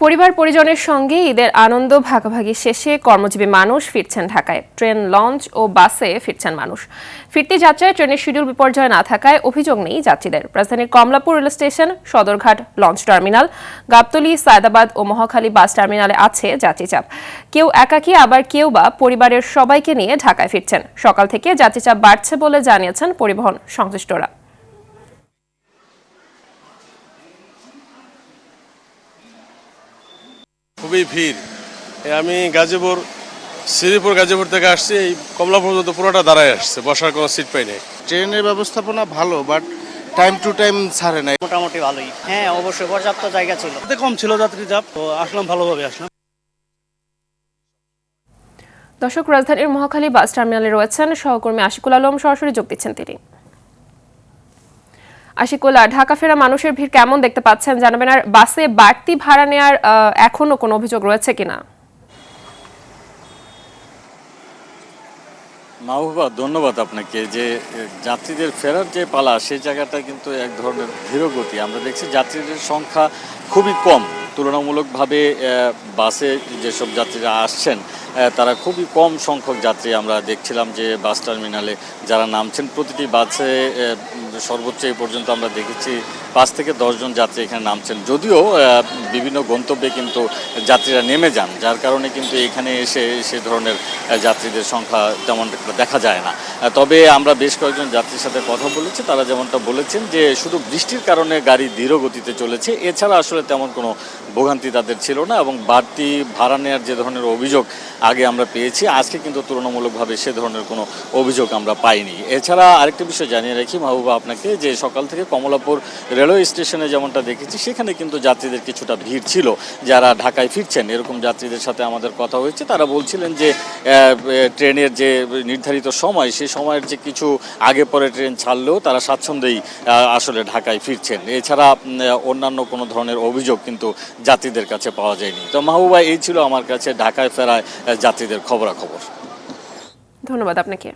পরিবার পরিজনের সঙ্গে ঈদের আনন্দ ভাগাভাগি শেষে কর্মজীবী মানুষ ফিরছেন ঢাকায়। ট্রেন, লঞ্চ ও বাসে ফিরছেন মানুষ। ফিরতি যাত্রায় ট্রেনের শিডিউল বিপর্যয় না থাকায় অভিযোগ নেই যাত্রীদের। রাজধানীর Kamalapur rail station, Sadarghat launch terminal, Gabtali, Sayedabad ও মহাখালী বাস টার্মিনালে আছে যাত্রী চাপ। কেউ একাকী, আবার কেউ বা পরিবারের সবাইকে নিয়ে ঢাকায় ফিরছেন। সকাল থেকে যাত্রী চাপ বাড়ছে বলে জানিয়েছেন পরিবহন সংশ্লিষ্টরা। খুবই ভিড়। আমি শ্রীপুর গাজীপুর থেকে আসছি, এই কমলাপুর পর্যন্ত পুরোটা দাঁড়ায় আসছে, বসার কোনো সিট পাই নাই। ট্রেনের ব্যবস্থাপনা ভালো, বাট টাইম টু টাইম ছাড়ে নাই। মোটামুটি ভালোই, হ্যাঁ অবশ্যই পর্যাপ্ত জায়গা ছিল, কম ছিল যাত্রী চাপ, তো আসলাম ভালোভাবে আসলাম। দর্শক, রাজধানীর মহাখালী বাস টার্মিনালে রয়েছেন সহকর্মী আশিকুল আলম, সরাসরি যোগ দিচ্ছেন তিনি। আশিকুল, ঢাকা ফেরা মানুষের ভিড় কেমন দেখতে পাচ্ছেন জানাবেন, আর বাসে বাড়তি ভাড়া নেওয়ার এখনো কোনো অভিযোগ রয়েছে কিনা? মাহবুবা, ধন্যবাদ আপনাকে। যে যাত্রীদের ফেরার যে পালা, সেই জায়গাটা কিন্তু এক ধরনের ধীরগতি। আমরা দেখছি যাত্রীদের সংখ্যা খুবই কম তুলনামূলকভাবে। বাসে যেসব যাত্রীরা আসছেন তারা খুবই কম সংখ্যক যাত্রী আমরা দেখছিলাম যে বাস টার্মিনালে যারা নামছেন। প্রতিটি বাসে সর্বোচ্চ এই পর্যন্ত আমরা দেখেছি 5 থেকে 10 জন যাত্রী এখানে নামছেন। যদিও বিভিন্ন গন্তব্যে কিন্তু যাত্রীরা নেমে যান, যার কারণে কিন্তু এখানে এসে সে ধরনের যাত্রীদের সংখ্যা তেমন দেখা যায় না। তবে আমরা বেশ কয়েকজন যাত্রীর সাথে কথা বলেছি, তারা যেমনটা বলেছেন যে শুধু বৃষ্টির কারণে গাড়ি ধীর গতিতে চলেছে, এছাড়া আসলে তেমন কোনো ভোগান্তি তাদের ছিল না। এবং বাড়তি ভাড়া নেওয়ার যে ধরনের অভিযোগ আগে আমরা পেয়েছি, আজকে কিন্তু তুলনামূলকভাবে সে ধরনের কোনো অভিযোগ আমরা পাইনি। এছাড়া আরেকটা বিষয় জানিয়ে রাখি মাহবুবা আপনাকে, যে সকাল থেকে কমলাপুর রেলওয়ে স্টেশনে যেমনটা দেখেছি, সেখানে কিন্তু যাত্রীদের কিছুটা ভিড় ছিল যারা ঢাকায় ফিরছেন। এরকম যাত্রীদের সাথে আমাদের কথা হয়েছে, তারা বলছিলেন যে ট্রেনের যে নির্ধারিত সময়, সেই সময়ের যে কিছু আগে পরে ট্রেন ছাড়লেও তারা স্বাচ্ছন্দ্যেই আসলে ঢাকায় ফিরছেন। এছাড়া অন্যান্য কোনো ধরনের অভিযোগ কিন্তু যাত্রীদের কাছে পাওয়া যায়নি। তো মাহবুবা, এই ছিল আমার কাছে ঢাকায় ফেরায় যাত্রীদের খবরাখবর। ধন্যবাদ আপনাকে।